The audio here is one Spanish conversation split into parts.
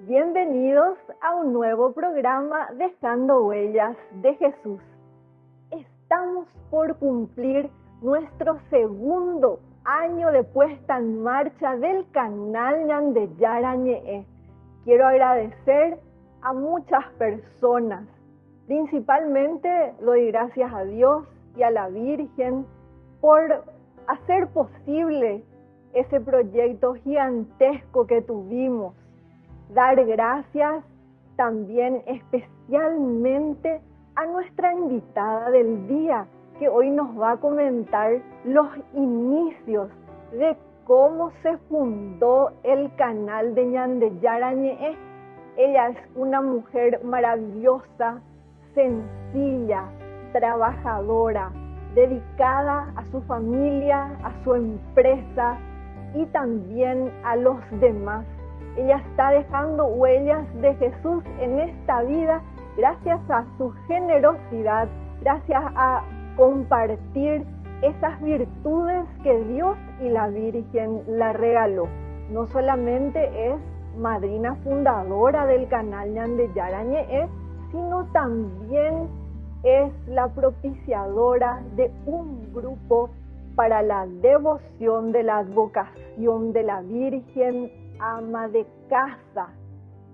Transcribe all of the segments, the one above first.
Bienvenidos a un nuevo programa Dejando Huellas de Jesús. Estamos por cumplir nuestro segundo año de puesta en marcha del canal Ñandeyara Ñe'e. Quiero agradecer a muchas personas, principalmente doy gracias a Dios y a la Virgen por hacer posible ese proyecto gigantesco que tuvimos. Dar gracias también especialmente a nuestra invitada del día, que hoy nos va a comentar los inicios de cómo se fundó el canal de Ñandeyara Ñe'e. Ella es una mujer maravillosa, sencilla, trabajadora, dedicada a su familia, a su empresa y también a los demás. Ella está dejando huellas de Jesús en esta vida gracias a su generosidad, gracias a compartir esas virtudes que Dios y la Virgen la regaló. No solamente es madrina fundadora del canal Ñandeyara Ñe'e, sino también es la propiciadora de un grupo para la devoción de la advocación de la Virgen Ama de Casa.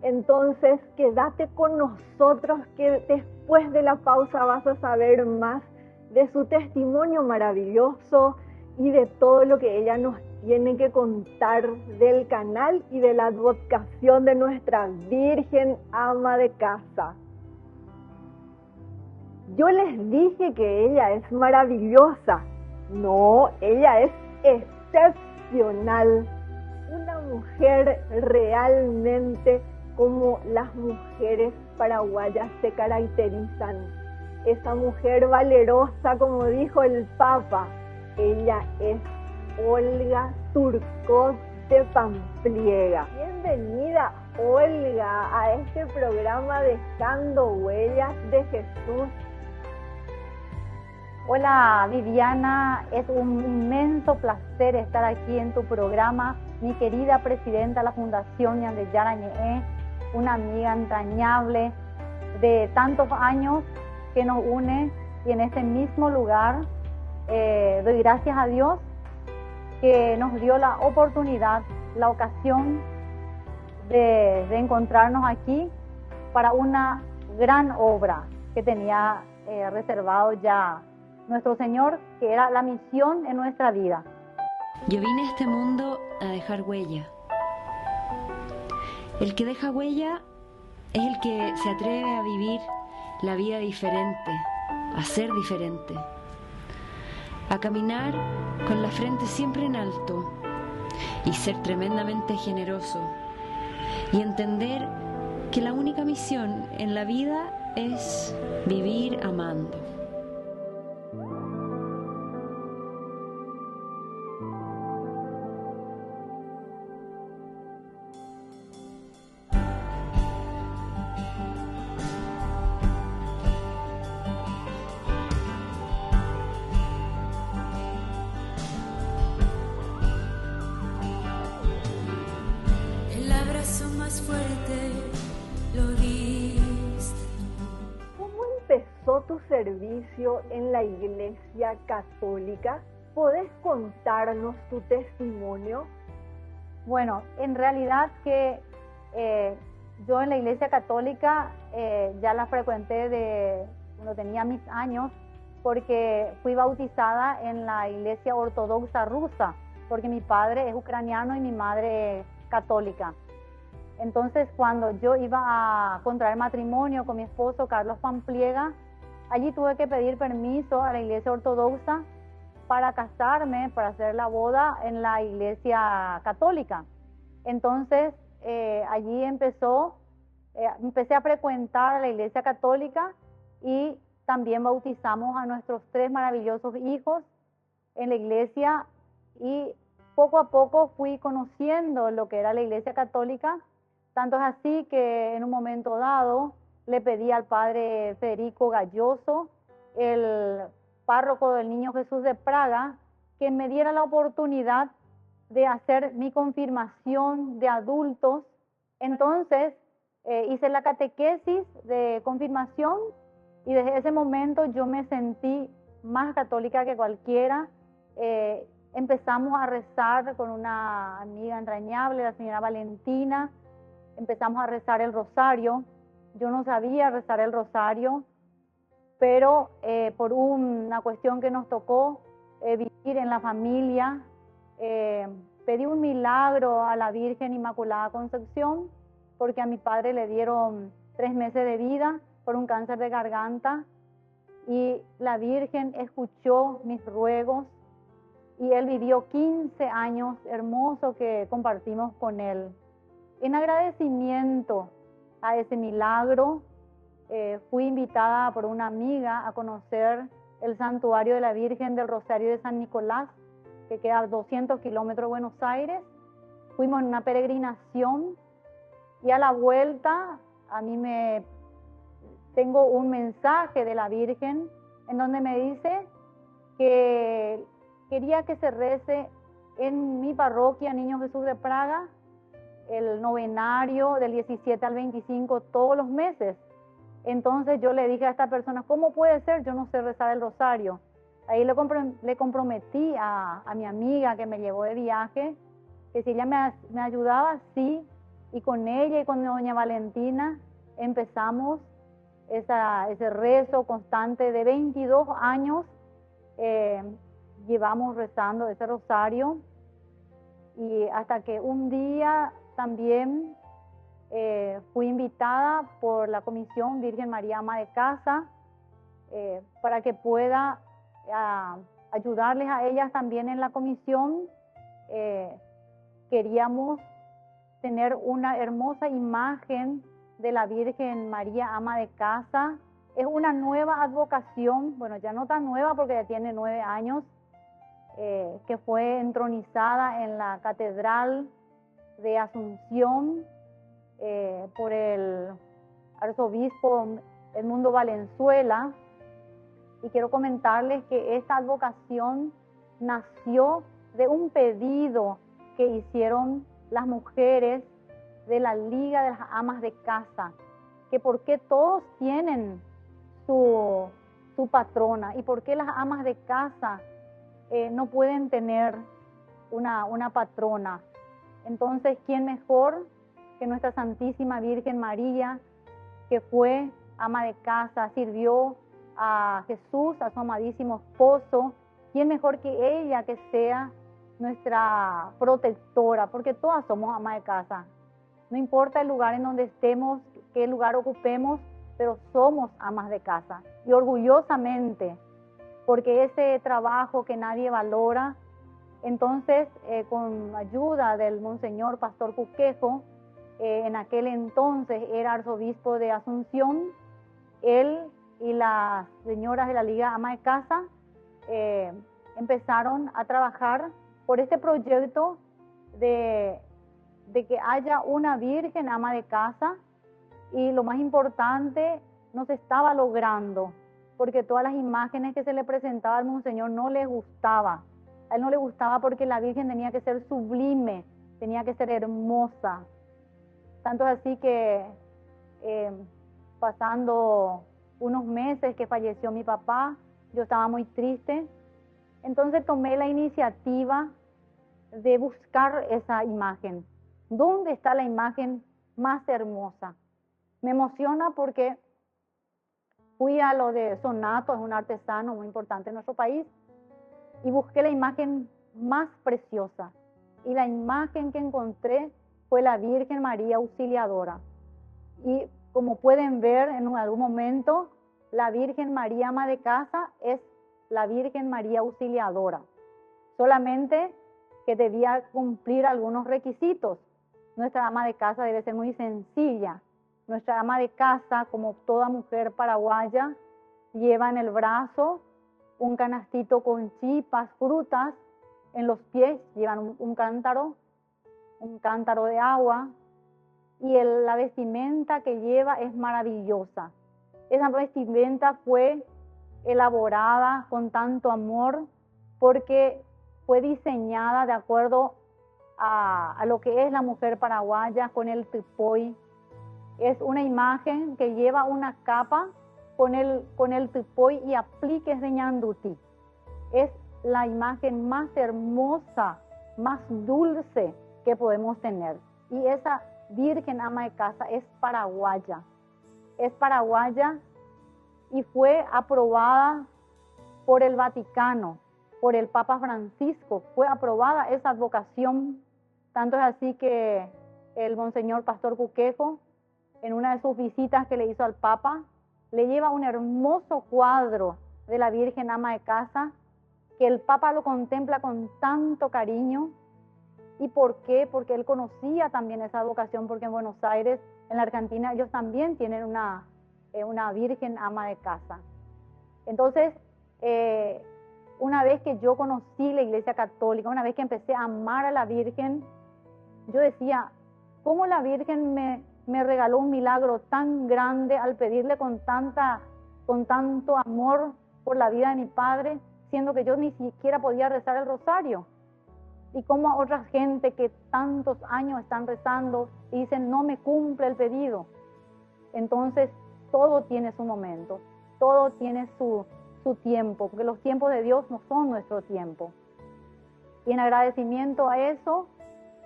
Entonces, quédate con nosotros que después de la pausa vas a saber más de su testimonio maravilloso y de todo lo que ella nos tiene que contar del canal y de la advocación de nuestra Virgen Ama de Casa. Yo les dije que ella es maravillosa. No, ella es excepcional. Una mujer realmente como las mujeres paraguayas se caracterizan. Esa mujer valerosa, como dijo el Papa, ella es Olga Turcot de Pampliega. Bienvenida, Olga, a este programa Dejando Huellas de Jesús. Hola Viviana, es un inmenso placer estar aquí en tu programa. Mi querida presidenta de la Fundación Ñandeyara Ñe'e, una amiga entrañable de tantos años que nos une, y en este mismo lugar doy gracias a Dios que nos dio la oportunidad, la ocasión de encontrarnos aquí para una gran obra que tenía reservado ya nuestro Señor, que era la misión en nuestra vida. Yo vine a este mundo a dejar huella. El que deja huella es el que se atreve a vivir la vida diferente, a ser diferente, a caminar con la frente siempre en alto y ser tremendamente generoso y entender que la única misión en la vida es vivir amando. Tu servicio en la Iglesia Católica. ¿Podés contarnos tu testimonio? Bueno, en realidad que yo en la Iglesia Católica ya la frecuenté de cuando tenía mis años, porque fui bautizada en la Iglesia Ortodoxa rusa, porque mi padre es ucraniano y mi madre es católica. Entonces, cuando yo iba a contraer matrimonio con mi esposo Carlos Pampliega, allí tuve que pedir permiso a la Iglesia Ortodoxa para casarme, para hacer la boda en la Iglesia Católica. Entonces, allí empecé a frecuentar la Iglesia Católica y también bautizamos a nuestros 3 maravillosos hijos en la Iglesia, y poco a poco fui conociendo lo que era la Iglesia Católica. Tanto es así que en un momento dado le pedí al padre Federico Galloso, el párroco del Niño Jesús de Praga, que me diera la oportunidad de hacer mi confirmación de adultos. Entonces hice la catequesis de confirmación y desde ese momento yo me sentí más católica que cualquiera. Empezamos a rezar con una amiga entrañable, la señora Valentina. Empezamos a rezar el rosario. Yo no sabía rezar el rosario, pero por una cuestión que nos tocó vivir en la familia, pedí un milagro a la Virgen Inmaculada Concepción, porque a mi padre le dieron 3 meses de vida por un cáncer de garganta, y la Virgen escuchó mis ruegos, y él vivió 15 años hermosos que compartimos con él. En agradecimiento a ese milagro, fui invitada por una amiga a conocer el santuario de la Virgen del Rosario de San Nicolás, que queda a 200 kilómetros de Buenos Aires. Fuimos en una peregrinación y a la vuelta tengo un mensaje de la Virgen en donde me dice que quería que se rece en mi parroquia Niño Jesús de Praga el novenario del 17 al 25 todos los meses. Entonces yo le dije a esta persona, ¿cómo puede ser? Yo no sé rezar el rosario. Ahí le comprometí a mi amiga que me llevó de viaje, que si ella me ayudaba, sí, y con ella y con doña Valentina empezamos ese rezo constante de 22 años. Llevamos rezando ese rosario, y hasta que un día también fui invitada por la Comisión Virgen María Ama de Casa para que pueda ayudarles a ellas también en la comisión. Queríamos tener una hermosa imagen de la Virgen María Ama de Casa. Es una nueva advocación, bueno, ya no tan nueva porque ya tiene 9 años, que fue entronizada en la Catedral de Asunción por el arzobispo Edmundo Valenzuela. Y quiero comentarles que esta advocación nació de un pedido que hicieron las mujeres de la Liga de las Amas de Casa, que por qué todos tienen su patrona y por qué las amas de casa no pueden tener una patrona. Entonces, ¿quién mejor que nuestra Santísima Virgen María, que fue ama de casa, sirvió a Jesús, a su amadísimo esposo? ¿Quién mejor que ella que sea nuestra protectora? Porque todas somos amas de casa. No importa el lugar en donde estemos, qué lugar ocupemos, pero somos amas de casa. Y orgullosamente, porque ese trabajo que nadie valora. Entonces, con ayuda del Monseñor Pastor Cuquejo, en aquel entonces era arzobispo de Asunción, él y las señoras de la Liga Ama de Casa empezaron a trabajar por este proyecto de que haya una Virgen Ama de Casa, y lo más importante, no se estaba logrando, porque todas las imágenes que se le presentaba al Monseñor no le gustaba. A él no le gustaba porque la Virgen tenía que ser sublime, tenía que ser hermosa. Tanto es así que pasando unos meses que falleció mi papá, yo estaba muy triste. Entonces tomé la iniciativa de buscar esa imagen. ¿Dónde está la imagen más hermosa? Me emociona porque fui a lo de Sonato, es un artesano muy importante en nuestro país, y busqué la imagen más preciosa. Y la imagen que encontré fue la Virgen María Auxiliadora. Y como pueden ver en algún momento, la Virgen María Ama de Casa es la Virgen María Auxiliadora. Solamente que debía cumplir algunos requisitos. Nuestra ama de casa debe ser muy sencilla. Nuestra ama de casa, como toda mujer paraguaya, lleva en el brazo un canastito con chipas, frutas. En los pies llevan un cántaro de agua. Y la vestimenta que lleva es maravillosa. Esa vestimenta fue elaborada con tanto amor porque fue diseñada de acuerdo a lo que es la mujer paraguaya, con el tipoy, Es una imagen que lleva una capa con el tupoy y apliques de ñanduti. Es la imagen más hermosa, más dulce que podemos tener. Y esa Virgen ama de casa es paraguaya. Es paraguaya y fue aprobada por el Vaticano, por el Papa Francisco. Fue aprobada esa advocación. Tanto es así que el Monseñor Pastor Cuquejo, en una de sus visitas que le hizo al Papa, le lleva un hermoso cuadro de la Virgen ama de casa, que el Papa lo contempla con tanto cariño. ¿Y por qué? Porque él conocía también esa vocación, porque en Buenos Aires, en la Argentina, ellos también tienen una Virgen ama de casa. Entonces, una vez que yo conocí la Iglesia Católica, una vez que empecé a amar a la Virgen, yo decía, ¿cómo la Virgen me regaló un milagro tan grande al pedirle con tanto amor por la vida de mi padre, siendo que yo ni siquiera podía rezar el rosario? Y cómo a otra gente que tantos años están rezando y dicen, no me cumple el pedido. Entonces, todo tiene su momento, todo tiene su tiempo, porque los tiempos de Dios no son nuestro tiempo. Y en agradecimiento a eso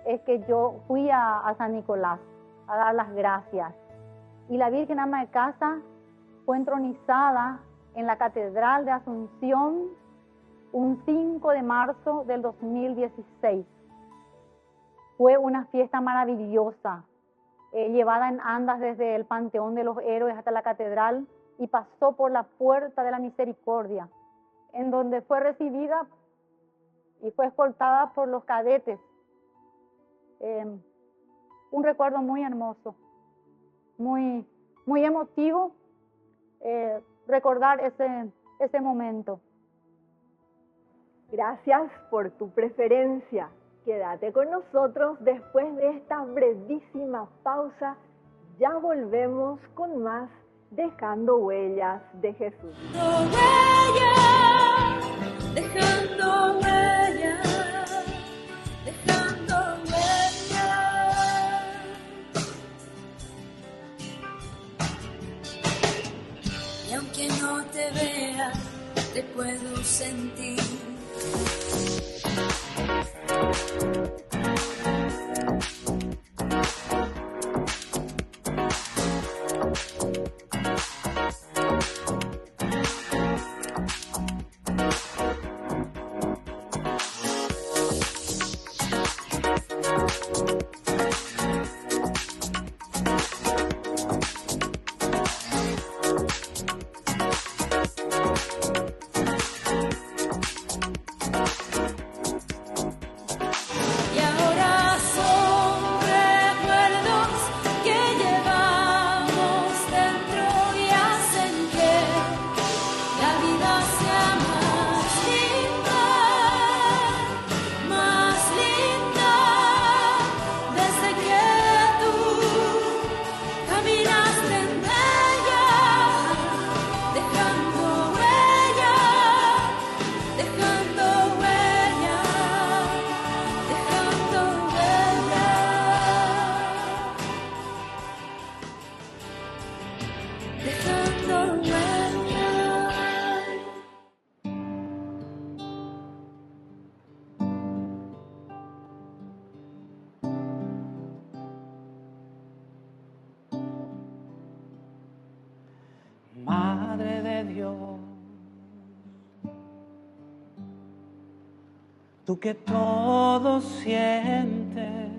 es que yo fui a San Nicolás a dar las gracias. Y la Virgen ama de casa fue entronizada en la Catedral de Asunción un 5 de marzo del 2016. Fue una fiesta maravillosa, llevada en andas desde el Panteón de los Héroes hasta la Catedral y pasó por la Puerta de la Misericordia, en donde fue recibida y fue escoltada por los cadetes. Un recuerdo muy hermoso, muy emotivo, recordar ese momento. Gracias por tu preferencia. Quédate con nosotros después de esta brevísima pausa. Ya volvemos con más Dejando Huellas de Jesús. Dejando huellas, dejando huellas. Y aunque no te vea, te puedo sentir. Madre de Dios, tú que todo sientes,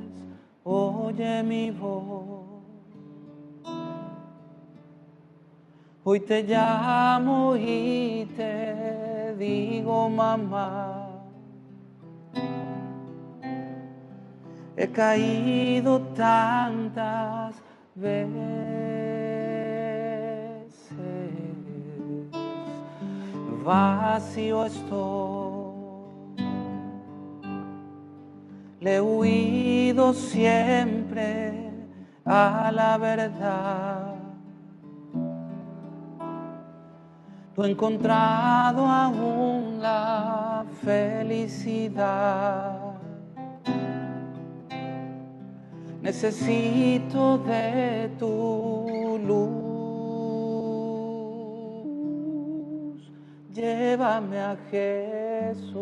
oye mi voz. Hoy te llamo y te digo, mamá, he caído tantas veces. Vacío estoy, le he huido siempre a la verdad. Tú has encontrado aún la felicidad. Necesito de tu dame a Jesús.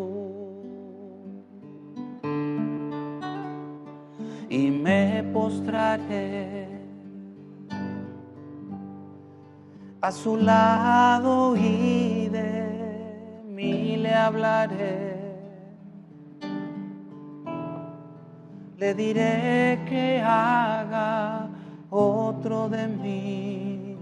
Y me postraré a su lado y de mí le hablaré. Le diré que haga otro de mí,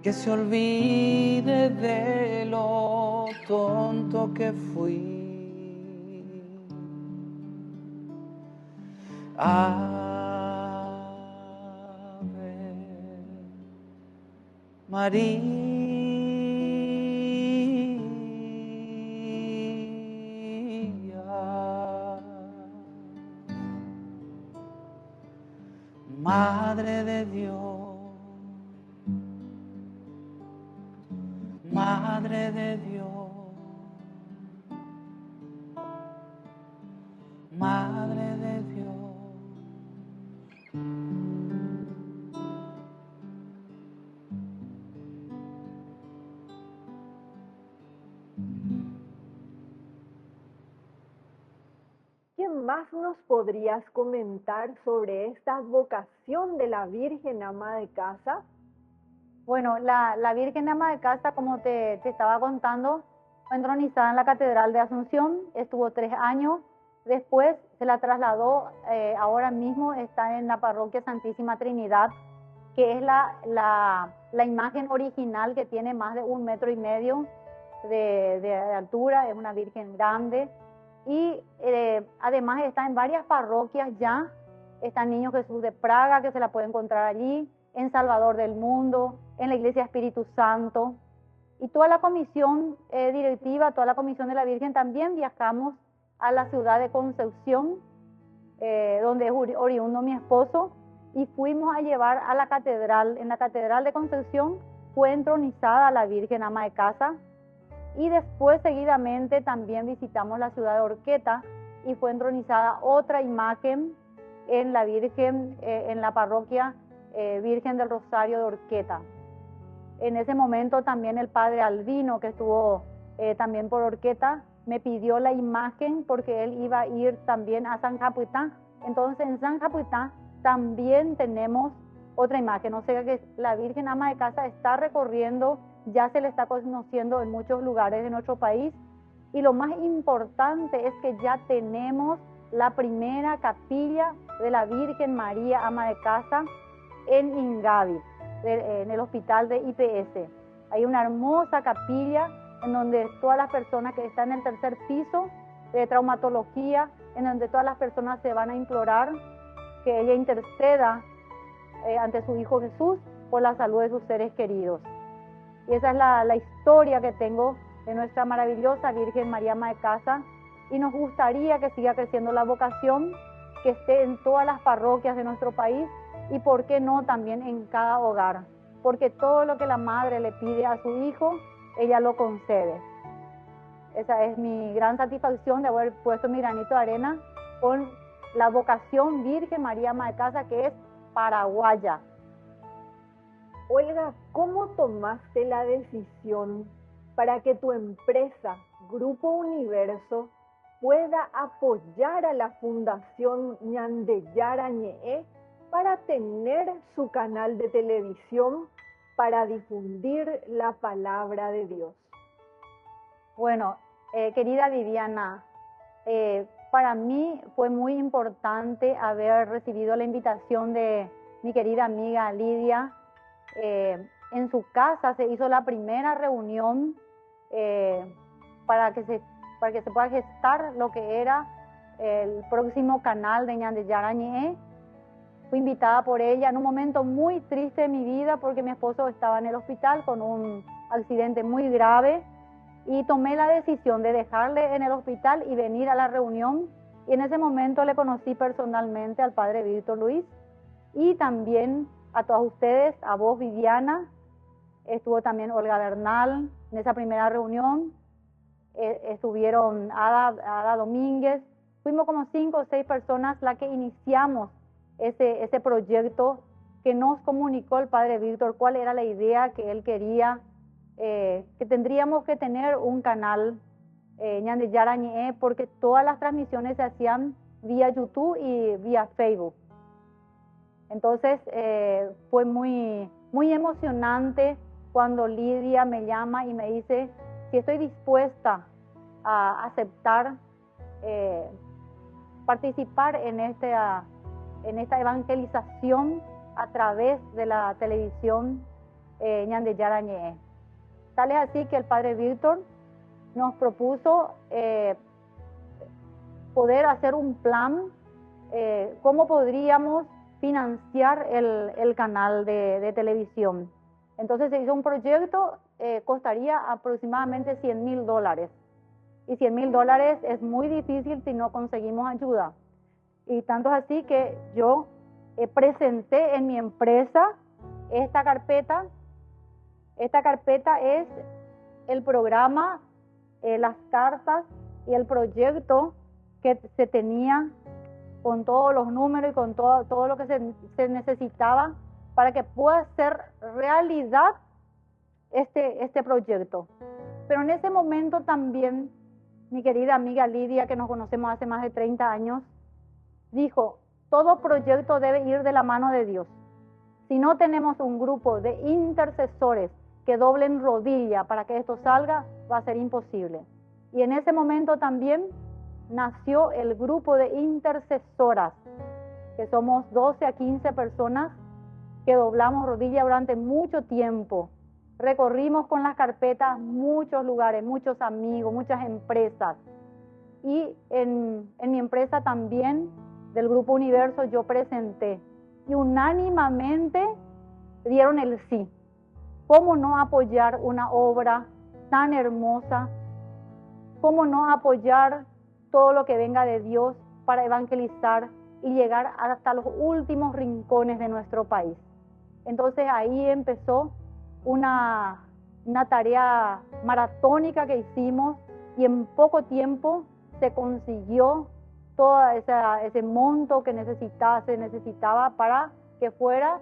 que se olvide de lo tonto que fui. Ave María, Madre de Dios, Madre de Dios, Madre de Dios. ¿Qué más nos podrías comentar sobre esta vocación de la Virgen Ama de Casa? Bueno, la Virgen Ama de Casa, como te estaba contando, fue entronizada en la Catedral de Asunción, estuvo 3 años, después se la trasladó, ahora mismo está en la Parroquia Santísima Trinidad, que es la imagen original, que tiene más de 1,5 metros de altura, es una Virgen grande, y además está en varias parroquias ya. Está en Niño Jesús de Praga, que se la puede encontrar allí, en Salvador del Mundo, en la Iglesia Espíritu Santo. Y toda la comisión directiva, toda la comisión de la Virgen, también viajamos a la ciudad de Concepción, donde es oriundo mi esposo, y fuimos a llevar a la catedral. En la Catedral de Concepción fue entronizada la Virgen Ama de Casa, y después seguidamente también visitamos la ciudad de Orqueta y fue entronizada otra imagen en la Virgen, en la parroquia Virgen del Rosario de Orqueta. En ese momento también el padre Albino, que estuvo también por Orqueta, me pidió la imagen porque él iba a ir también a San Japuitá. Entonces en San Japuitá también tenemos otra imagen, o sea que la Virgen Ama de Casa está recorriendo, ya se le está conociendo en muchos lugares de nuestro país, y lo más importante es que ya tenemos la primera capilla de la Virgen María Ama de Casa en Ingavi, en el hospital de IPS. Hay una hermosa capilla en donde todas las personas que están en el 3er piso de traumatología, en donde todas las personas se van a implorar que ella interceda ante su Hijo Jesús por la salud de sus seres queridos. Y esa es la historia que tengo de nuestra maravillosa Virgen María Ama de Casa, y nos gustaría que siga creciendo la vocación, que esté en todas las parroquias de nuestro país, y por qué no también en cada hogar, porque todo lo que la madre le pide a su hijo, ella lo concede. Esa es mi gran satisfacción de haber puesto mi granito de arena con la vocación Virgen María Ama de Casa, que es paraguaya. Olga, ¿cómo tomaste la decisión para que tu empresa, Grupo Universo, pueda apoyar a la Fundación Ñandeyara Ñe'e para tener su canal de televisión para difundir la palabra de Dios? Bueno, querida Viviana, para mí fue muy importante haber recibido la invitación de mi querida amiga Lidia. En su casa se hizo la primera reunión para que se pueda gestar lo que era el próximo canal de Ñandeyara Ñe'e. Fui invitada por ella en un momento muy triste de mi vida, porque mi esposo estaba en el hospital con un accidente muy grave, y tomé la decisión de dejarle en el hospital y venir a la reunión. Y en ese momento le conocí personalmente al padre Víctor Luis, y también a todos ustedes, a vos, Viviana. Estuvo también Olga Bernal en esa primera reunión, estuvieron Ada Domínguez. Fuimos como 5 o 6 personas las que iniciamos ese proyecto, que nos comunicó el padre Víctor cuál era la idea que él quería que tendríamos que tener un canal Ñande Yara Ñe'e, porque todas las transmisiones se hacían vía YouTube y vía Facebook. Entonces fue muy emocionante cuando Lidia me llama y me dice si estoy dispuesta a aceptar participar en esta evangelización a través de la televisión Ñande Yara Ñe'e. Tal es así que el padre Víctor nos propuso poder hacer un plan, cómo podríamos financiar el canal de televisión. Entonces se hizo un proyecto, costaría aproximadamente $100,000. Y $100,000 es muy difícil si no conseguimos ayuda. Y tanto es así que yo presenté en mi empresa esta carpeta. Esta carpeta es el programa, las cartas y el proyecto que se tenía con todos los números y con todo lo que se necesitaba para que pueda ser realidad este proyecto. Pero en ese momento también mi querida amiga Lidia, que nos conocemos hace más de 30 años, dijo, todo proyecto debe ir de la mano de Dios. Si no tenemos un grupo de intercesores que doblen rodilla para que esto salga, va a ser imposible. Y en ese momento también nació el grupo de intercesoras, que somos 12 a 15 personas que doblamos rodilla durante mucho tiempo. Recorrimos con las carpetas muchos lugares, muchos amigos, muchas empresas. Y en mi empresa también, del Grupo Universo, yo presenté. Y unánimemente dieron el sí. ¿Cómo no apoyar una obra tan hermosa? ¿Cómo no apoyar todo lo que venga de Dios para evangelizar y llegar hasta los últimos rincones de nuestro país? Entonces ahí empezó una tarea maratónica que hicimos y en poco tiempo se consiguió todo ese monto que se necesitaba para que fuera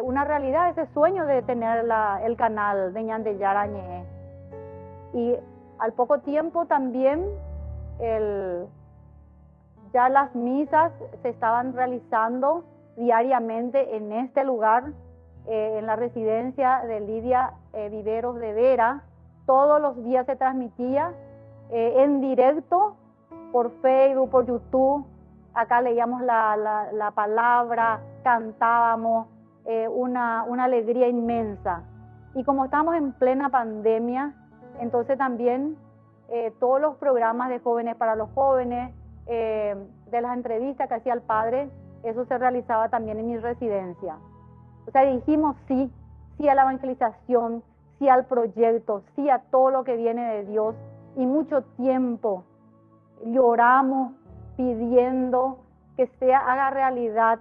una realidad ese sueño de tener el canal de Ñande Yara Ñe'e. Y al poco tiempo también ya las misas se estaban realizando diariamente en este lugar, en la residencia de Lidia Viveros de Vera. Todos los días se transmitía en directo por Facebook, por YouTube. Acá leíamos la palabra, cantábamos, una alegría inmensa. Y como estamos en plena pandemia, entonces también todos los programas de jóvenes para los jóvenes, de las entrevistas que hacía el padre, eso se realizaba también en mi residencia. O sea, dijimos sí a la evangelización, sí al proyecto, sí a todo lo que viene de Dios. Y mucho tiempo lloramos pidiendo que haga realidad.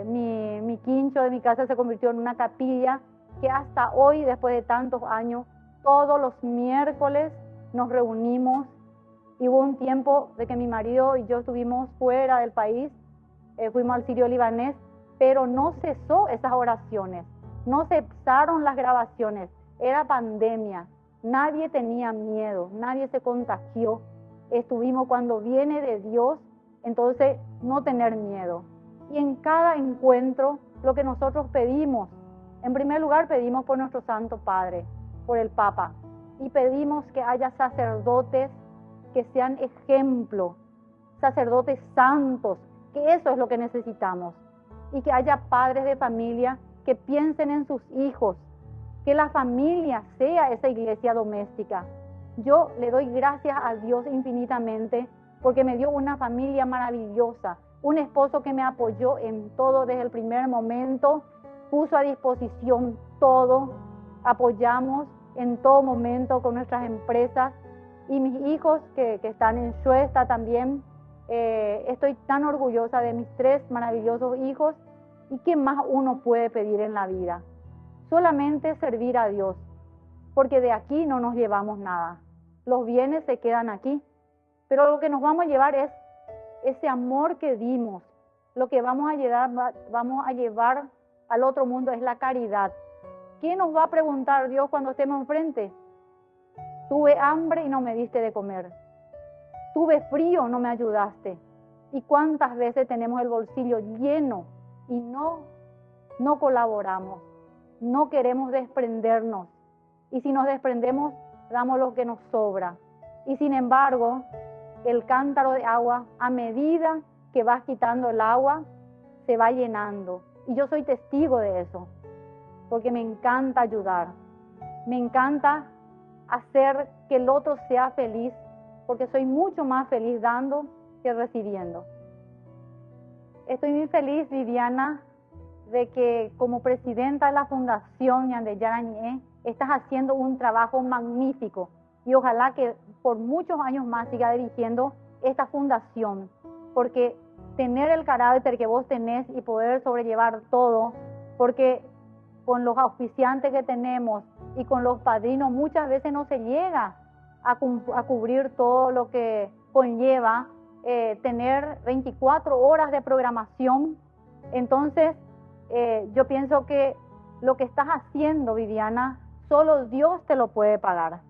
Mi quincho de mi casa se convirtió en una capilla que hasta hoy, después de tantos años, todos los miércoles nos reunimos. Y hubo un tiempo de que mi marido y yo estuvimos fuera del país, fuimos al Sirio Libanés, pero no cesó esas oraciones, no cesaron las grabaciones, era pandemia, nadie tenía miedo, nadie se contagió. Estuvimos cuando viene de Dios, entonces no tener miedo. Y en cada encuentro lo que nosotros pedimos, en primer lugar pedimos por nuestro Santo Padre, por el Papa, y pedimos que haya sacerdotes que sean ejemplo, sacerdotes santos, que eso es lo que necesitamos. Y que haya padres de familia que piensen en sus hijos, que la familia sea esa iglesia doméstica. Yo le doy gracias a Dios infinitamente porque me dio una familia maravillosa, un esposo que me apoyó en todo desde el primer momento, puso a disposición todo, apoyamos en todo momento con nuestras empresas. Y mis hijos que están en Shuesta también, estoy tan orgullosa de mis 3 maravillosos hijos. ¿Y qué más uno puede pedir en la vida? Solamente servir a Dios, porque de aquí no nos llevamos nada. Los bienes se quedan aquí, pero lo que nos vamos a llevar es ese amor que dimos. Lo que vamos a llevar al otro mundo es la caridad, ¿qué nos va a preguntar Dios cuando estemos enfrente? Tuve hambre y no me diste de comer. Tuve frío, no me ayudaste. ¿Y cuántas veces tenemos el bolsillo lleno y no colaboramos? No queremos desprendernos. Y si nos desprendemos, damos lo que nos sobra. Y sin embargo, el cántaro de agua, a medida que vas quitando el agua, se va llenando. Y yo soy testigo de eso, porque me encanta ayudar. Me encanta hacer que el otro sea feliz, porque soy mucho más feliz dando que recibiendo. Estoy muy feliz, Viviana, de que como presidenta de la Fundación Ñande Yarañé estás haciendo un trabajo magnífico y ojalá que por muchos años más siga dirigiendo esta fundación, porque tener el carácter que vos tenés y poder sobrellevar todo, porque con los auspiciantes que tenemos y con los padrinos muchas veces no se llega a cubrir todo lo que conlleva tener 24 horas de programación. Entonces, yo pienso que lo que estás haciendo, Viviana, solo Dios te lo puede pagar,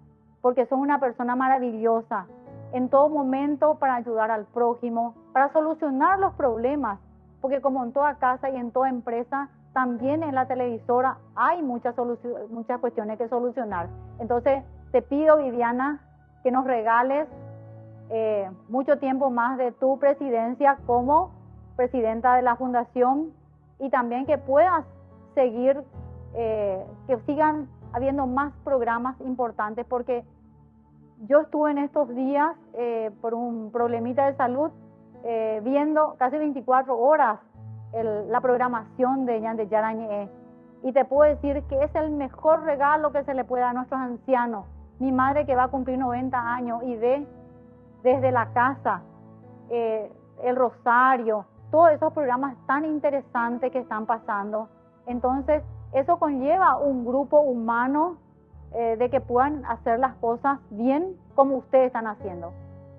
porque sos una persona maravillosa en todo momento para ayudar al prójimo, para solucionar los problemas, porque como en toda casa y en toda empresa, también en la televisora hay muchas cuestiones que solucionar. Entonces, te pido, Viviana, que nos regales mucho tiempo más de tu presidencia como presidenta de la Fundación y también que puedas seguir, que sigan habiendo más programas importantes, porque yo estuve en estos días por un problemita de salud viendo casi 24 horas la programación de Ñande Yarañé, y te puedo decir que es el mejor regalo que se le puede dar a nuestros ancianos. Mi madre, que va a cumplir 90 años y ve desde la casa el rosario, todos esos programas tan interesantes que están pasando. Entonces, eso conlleva un grupo humano de que puedan hacer las cosas bien como ustedes están haciendo.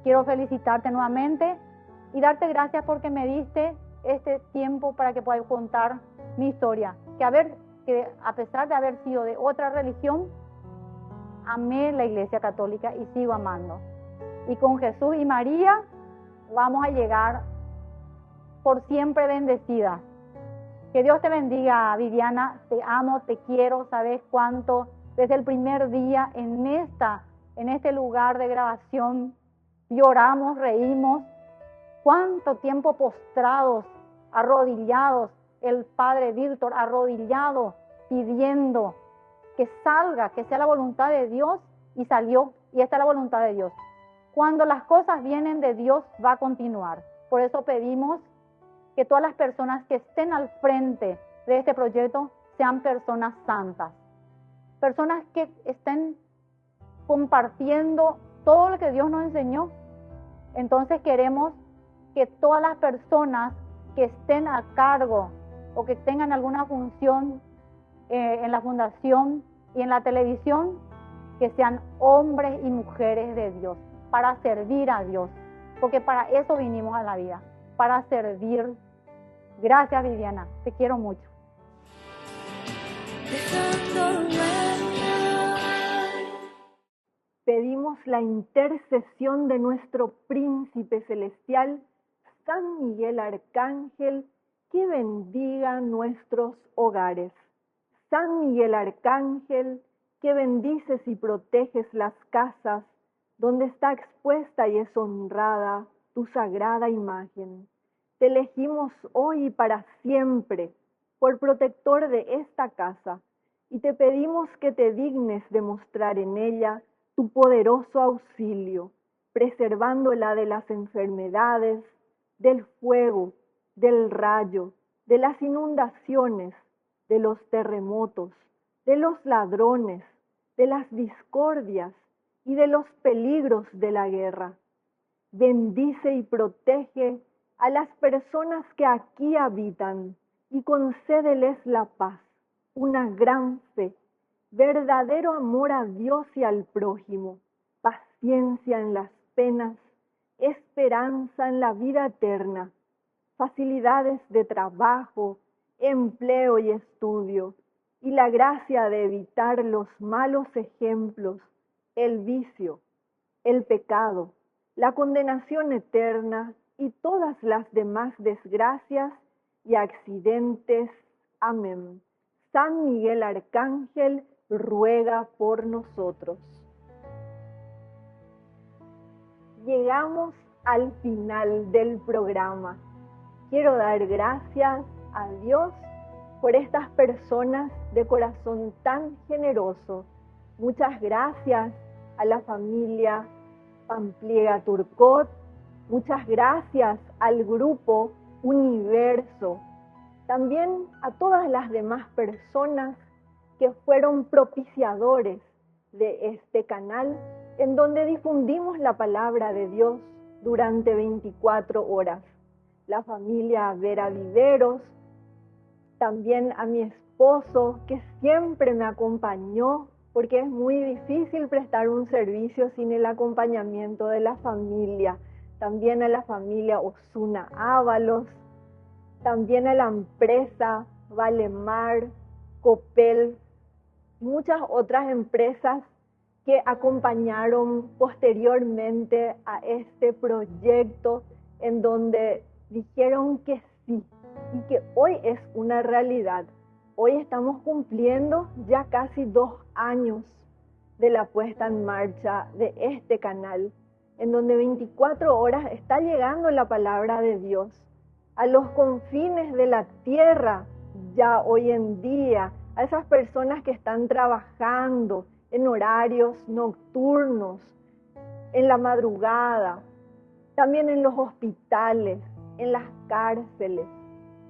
Quiero felicitarte nuevamente y darte gracias porque me diste este tiempo para que pueda contar mi historia. Que a pesar de haber sido de otra religión, amé la Iglesia Católica y sigo amando. Y con Jesús y María vamos a llegar por siempre bendecidas. Que Dios te bendiga, Viviana. Te amo, te quiero, sabes cuánto. Desde el primer día en este lugar de grabación lloramos, reímos. Cuánto tiempo postrados, arrodillados, el padre Víctor arrodillado, pidiendo que salga, que sea la voluntad de Dios, y salió, y esta es la voluntad de Dios. Cuando las cosas vienen de Dios, va a continuar. Por eso pedimos que todas las personas que estén al frente de este proyecto sean personas santas, personas que estén compartiendo todo lo que Dios nos enseñó. Entonces queremos que todas las personas que estén a cargo o que tengan alguna función en la fundación y en la televisión, que sean hombres y mujeres de Dios, para servir a Dios, porque para eso vinimos a la vida, para servir. Gracias, Viviana, te quiero mucho. Pedimos la intercesión de nuestro Príncipe Celestial, San Miguel Arcángel, que bendiga nuestros hogares. San Miguel Arcángel, que bendices y proteges las casas donde está expuesta y es honrada tu sagrada imagen. Te elegimos hoy y para siempre por protector de esta casa y te pedimos que te dignes de mostrar en ella tu poderoso auxilio, preservándola de las enfermedades, del fuego, del rayo, de las inundaciones, de los terremotos, de los ladrones, de las discordias y de los peligros de la guerra. Bendice y protege a las personas que aquí habitan y concédeles la paz, una gran fe, verdadero amor a Dios y al prójimo, paciencia en las penas, esperanza en la vida eterna, facilidades de trabajo, empleo y estudio, y la gracia de evitar los malos ejemplos, el vicio, el pecado, la condenación eterna y todas las demás desgracias y accidentes. Amén. San Miguel Arcángel, ruega por nosotros. Llegamos al final del programa. Quiero dar gracias a Dios por estas personas de corazón tan generoso. Muchas gracias a la familia Pampliega Turcot. Muchas gracias al grupo Universo. También a todas las demás personas que fueron propiciadores de este canal, en donde difundimos la palabra de Dios durante 24 horas. La familia Vera Viveros, también a mi esposo, que siempre me acompañó, porque es muy difícil prestar un servicio sin el acompañamiento de la familia. También a la familia Osuna Ábalos, también a la empresa Valemar, Copel, y muchas otras empresas que acompañaron posteriormente a este proyecto, en donde dijeron que sí, y que hoy es una realidad. Hoy estamos cumpliendo ya casi 2 años de la puesta en marcha de este canal, en donde 24 horas está llegando la palabra de Dios a los confines de la tierra, ya hoy en día, a esas personas que están trabajando en horarios nocturnos, en la madrugada, también en los hospitales, en las cárceles,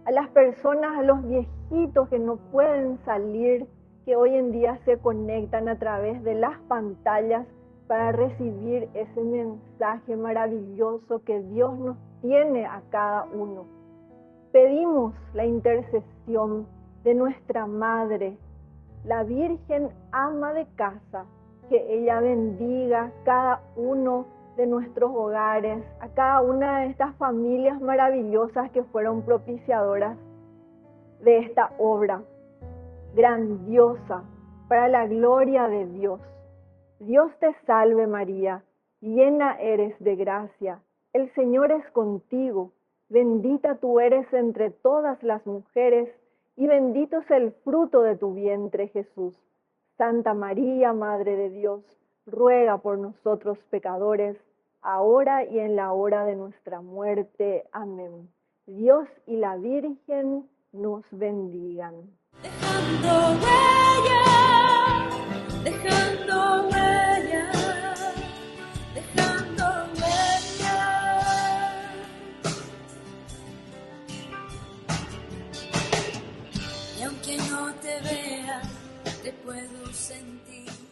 a las personas, a los viejitos que no pueden salir, que hoy en día se conectan a través de las pantallas para recibir ese mensaje maravilloso que Dios nos tiene a cada uno. Pedimos la intercesión de nuestra Madre, la Virgen ama de casa, que ella bendiga cada uno de nuestros hogares, a cada una de estas familias maravillosas que fueron propiciadoras de esta obra grandiosa para la gloria de Dios. Dios te salve María, llena eres de gracia, el Señor es contigo, bendita tú eres entre todas las mujeres y bendito es el fruto de tu vientre Jesús. Santa María, Madre de Dios, ruega por nosotros pecadores, ahora y en la hora de nuestra muerte. Amén. Dios y la Virgen nos bendigan. Dejando huella, dejando huella, dejando huella. Y aunque no te vea, te puedo sentir.